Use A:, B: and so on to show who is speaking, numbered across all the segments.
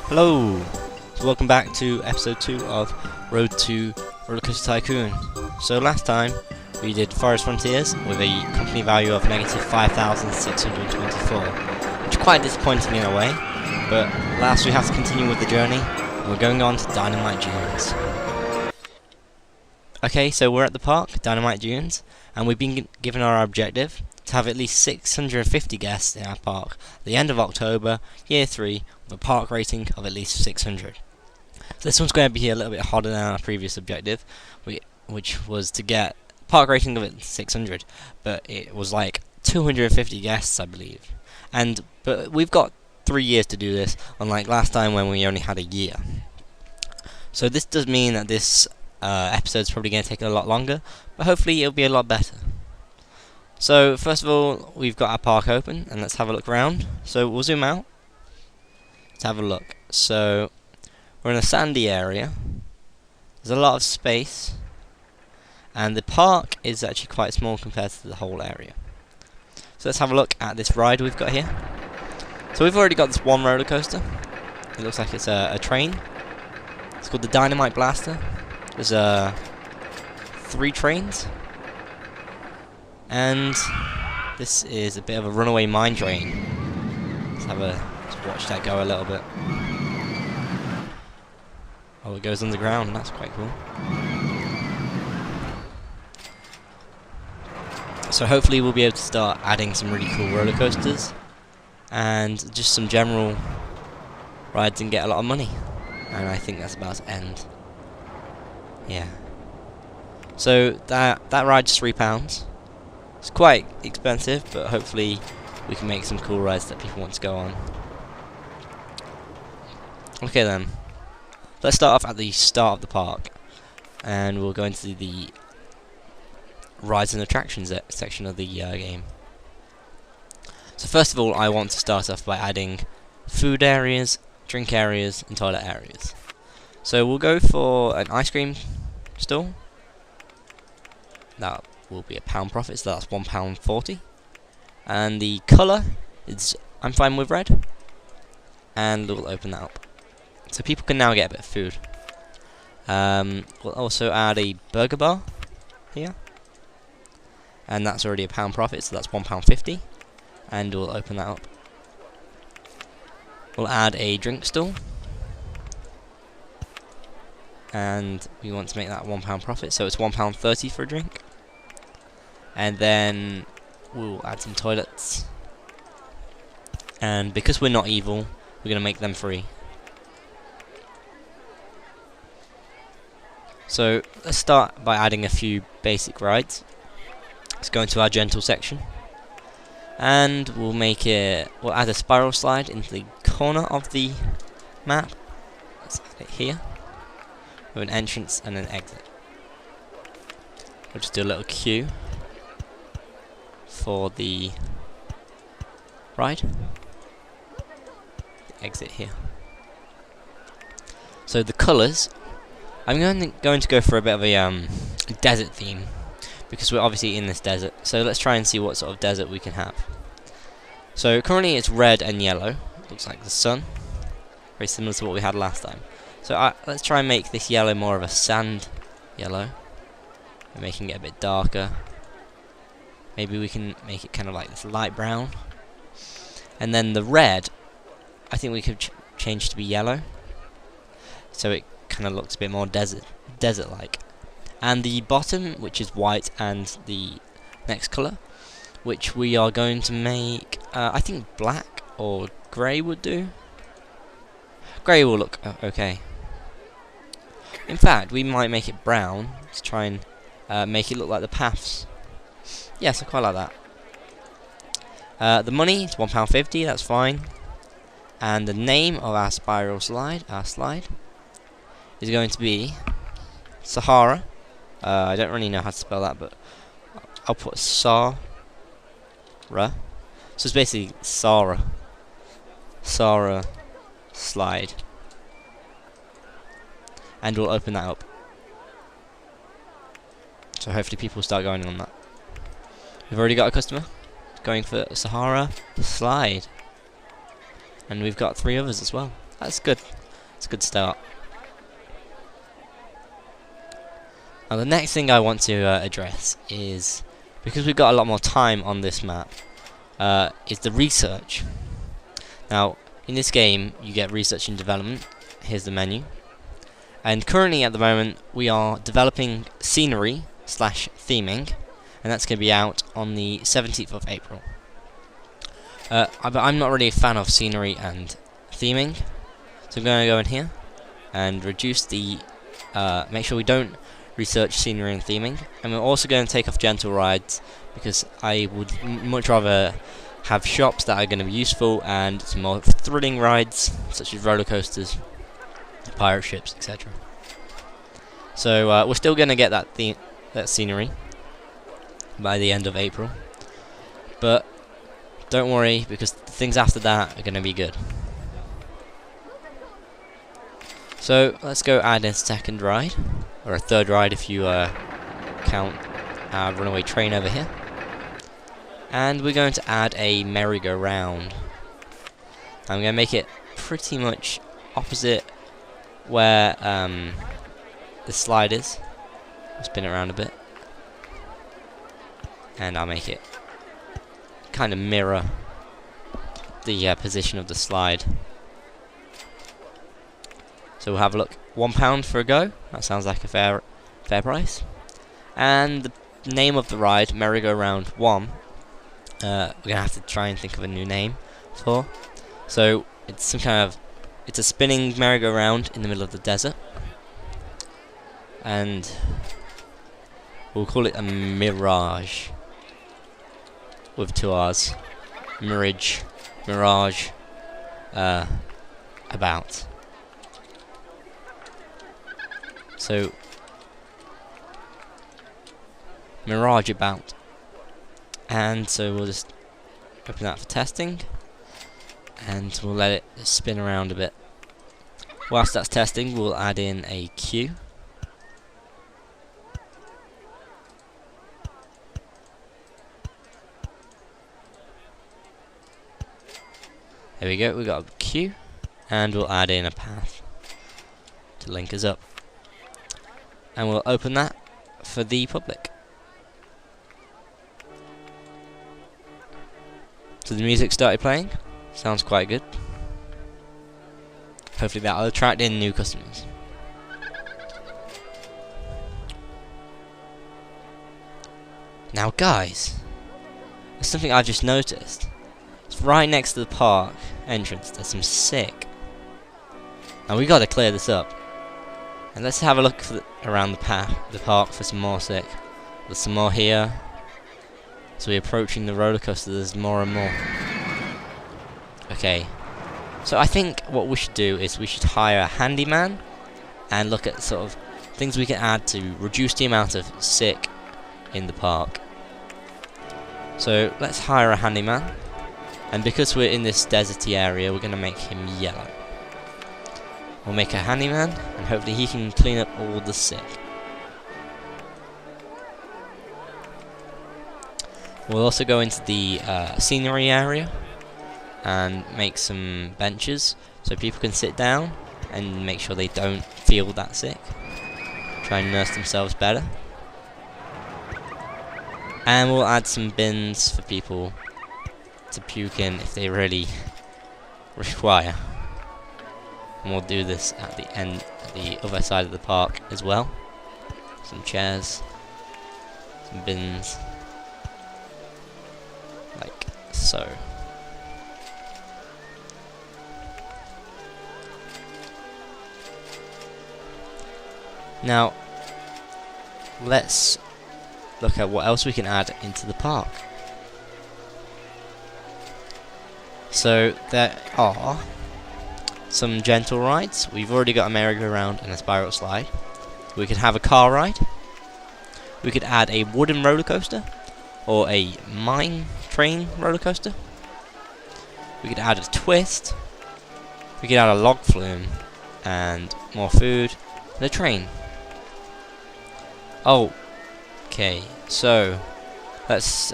A: Hello! So welcome back to episode 2 of Road to Rollercoaster Tycoon. So last time we did Forest Frontiers with a company value of negative 5,624, which is quite disappointing in a way, but last we have to continue with the journey. We're going on to Dynamite Dunes. Okay, so we're at the park, Dynamite Dunes, and we've been given our objective to have at least 650 guests in our park at the end of October, year 3, with a park rating of at least 600. So this one's going to be a little bit harder than our previous objective, which was to get a park rating of at least 600, but it was like 250 guests, I believe. But we've got 3 years to do this, unlike last time when we only had a year. So this does mean that this episode's probably going to take a lot longer, but hopefully it'll be a lot better. So first of all, we've got our park open, and let's have a look around. So we'll zoom out. Let's have a look. So we're in a sandy area. There's a lot of space, and the park is actually quite small compared to the whole area. So let's have a look at this ride we've got here. So we've already got this one roller coaster. It looks like it's a train. It's called the Dynamite Blaster. There's 3 trains. And this is a bit of a runaway mine train. Let's watch that go a little bit. Oh, it goes underground. That's quite cool. So hopefully we'll be able to start adding some really cool roller coasters and just some general rides and get a lot of money. And I think that's about to end. Yeah. So that ride's £3. It's quite expensive, but hopefully we can make some cool rides that people want to go on. Okay then, let's start off at the start of the park, and we'll go into the rides and attractions section of the game. So first of all, I want to start off by adding food areas, drink areas, and toilet areas. So we'll go for an ice cream stall. That will be £1 profit, so that's £1.40. And the colour is, I'm fine with red. And we'll open that up. So people can now get a bit of food. We'll also add a burger bar here. And that's already £1 profit, so that's £1.50. And we'll open that up. We'll add a drink stall. And we want to make that £1 profit, so it's £1.30 for a drink. And then we'll add some toilets. And because we're not evil, we're going to make them free. So let's start by adding a few basic rides. Let's go into our gentle section. And we'll add a spiral slide into the corner of the map. Let's add it here, with an entrance and an exit. We'll just do a little queue for the ride. Exit here. So the colours, I'm going to go for a bit of a desert theme, because we're obviously in this desert. So let's try and see what sort of desert we can have. So currently it's red and yellow. Looks like the sun. Very similar to what we had last time. So let's try and make this yellow more of a sand yellow. We're making it a bit darker. Maybe we can make it kind of like this light brown. And then the red, I think we could change to be yellow, so it kind of looks a bit more desert-like. And the bottom, which is white, and the next colour, which we are going to make, I think black or grey would do. Grey will look okay. In fact, we might make it brown to try and make it look like the paths. Yes, I quite like that. The money is £1.50, that's fine. And the name of our spiral slide, is going to be Sahara. I don't really know how to spell that, but I'll put Sahara. So it's basically Sahara slide. And we'll open that up. So hopefully people start going on that. We've already got a customer going for Sahara slide. And we've got 3 others as well. That's good. It's a good start. Now the next thing I want to address is, because we've got a lot more time on this map, is the research. Now in this game you get research and development. Here's the menu. And currently at the moment we are developing scenery / theming, and that's going to be out on the 17th of April. But I'm not really a fan of scenery and theming, so I'm going to go in here and reduce the make sure we don't research scenery and theming, and we're also going to take off gentle rides because I would much rather have shops that are going to be useful and some more thrilling rides such as roller coasters, pirate ships, etc. So we're still going to get that scenery by the end of April, but don't worry because the things after that are going to be good. So let's go add a second ride, or a third ride if you count our runaway train over here. And we're going to add a merry-go-round. I'm going to make it pretty much opposite where the slide is. I'll spin it around a bit, and I'll make it kind of mirror the position of the slide. So we'll have a look. £1 for a go. That sounds like a fair price. And the name of the ride, Merry-Go-Round 1. We're gonna have to try and think of a new name for. So it's some kind of, it's a spinning merry-go-round in the middle of the desert, and we'll call it a Mirage with 2 R's. Mirage, about. So Mirage about. And so we'll just open that for testing, and we'll let it spin around a bit. Whilst that's testing, we'll add in a queue. There we go, we got a queue, and we'll add in a path to link us up. And we'll open that for the public. So the music started playing. Sounds quite good. Hopefully that'll attract in new customers. Now guys, there's something I've just noticed. It's right next to the park entrance. There's some sick. And we gotta clear this up. And let's have a look around the park for some more sick. There's some more here. So we're approaching the roller coaster, there's more and more. Okay, so I think what we should do is we should hire a handyman and look at sort of things we can add to reduce the amount of sick in the park. So let's hire a handyman, and because we're in this deserty area, we're going to make him yellow. We'll make a handyman, and hopefully he can clean up all the sick. We'll also go into the scenery area and make some benches so people can sit down and make sure they don't feel that sick. Try and nurse themselves better. And we'll add some bins for people to puke in if they really require. And we'll do this at the end, at the other side of the park as well. Some chairs, some bins. Like so. Now, let's look at what else we can add into the park. So there are some gentle rides. We've already got a merry-go-round and a spiral slide. We could have a car ride. We could add a wooden roller coaster or a mine train roller coaster. We could add a twist. We could add a log flume and more food and a train. Oh, okay. So let's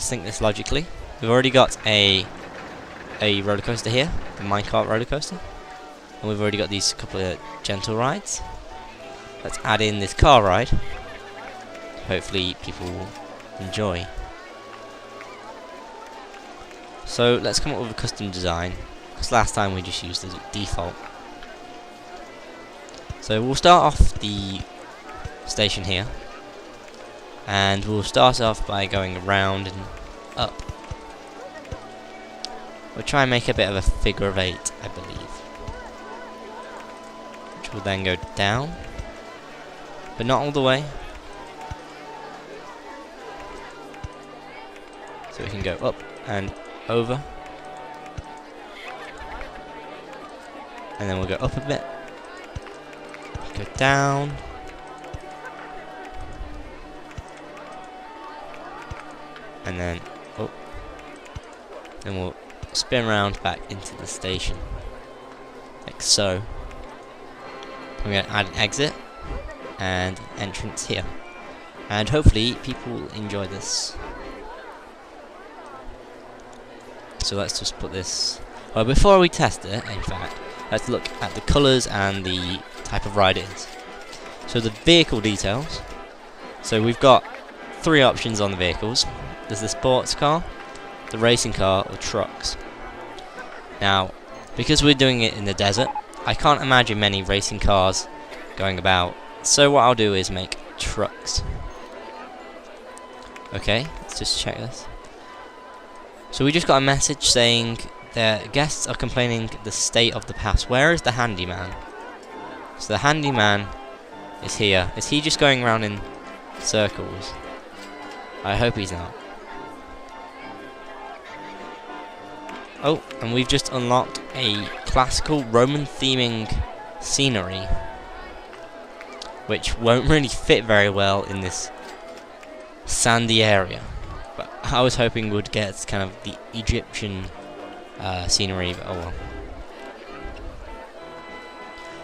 A: think this logically. We've already got a roller coaster here, the minecart roller coaster. and we've already got these couple of gentle rides. Let's add in this car ride. Hopefully people will enjoy. So let's come up with a custom design, because last time we just used the default. So we'll start off the station here, and we'll start off by going around and up. We'll try and make a bit of a figure of 8, I believe, which will then go down, but not all the way. So we can go up and over, and then we'll go up a bit, go down, and then up. Then we'll spin around back into the station, like so. I'm going to add an exit and an entrance here, and hopefully people will enjoy this. So let's just put this. Well, before we test it, in fact, let's look at the colours and the type of ride it is. So the vehicle details. So we've got 3 options on the vehicles. There's the sports car, the racing car, or trucks. Now, because we're doing it in the desert, I can't imagine many racing cars going about. So what I'll do is make trucks. Okay, let's just check this. So we just got a message saying their guests are complaining the state of the pass. Where is the handyman? So the handyman is here. Is he just going around in circles? I hope he's not. Oh, and we've just unlocked a classical Roman theming scenery, which won't really fit very well in this sandy area. But I was hoping we'd get kind of the Egyptian scenery, but oh well.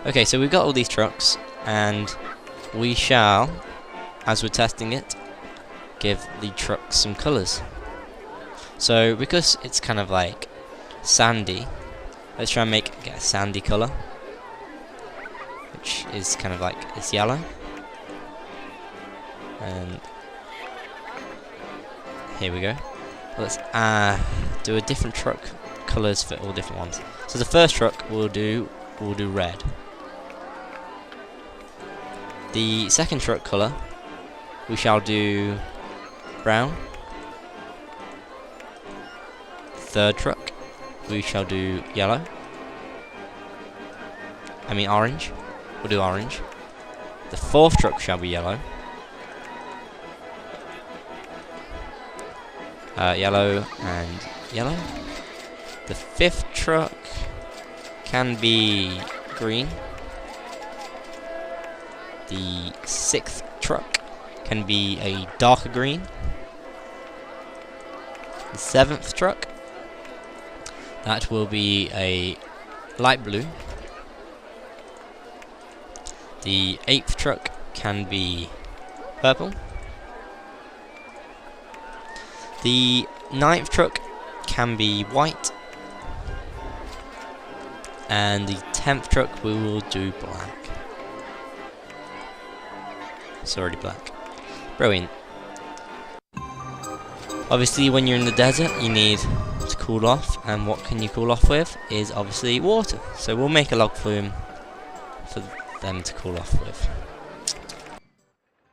A: Okay, so we've got all these trucks, and we shall, as we're testing it, give the trucks some colours. So because it's kind of like sandy, let's try and get a sandy colour, which is kind of like this yellow. And here we go. Let's do a different truck colours for all different ones. So the first truck we'll do red. The second truck colour we shall do brown. Third truck we shall do yellow. I mean orange. We'll do orange. The fourth truck shall be yellow. Yellow and yellow. The fifth truck can be green. The sixth truck can be a darker green. The seventh truck, that will be a light blue. The eighth truck can be purple. The ninth truck can be white. And the 10th truck we will do black. It's already black. Brilliant. Obviously when you're in the desert you need to cool off, and what can you cool off with is obviously water. So we'll make a log flume for them to cool off with.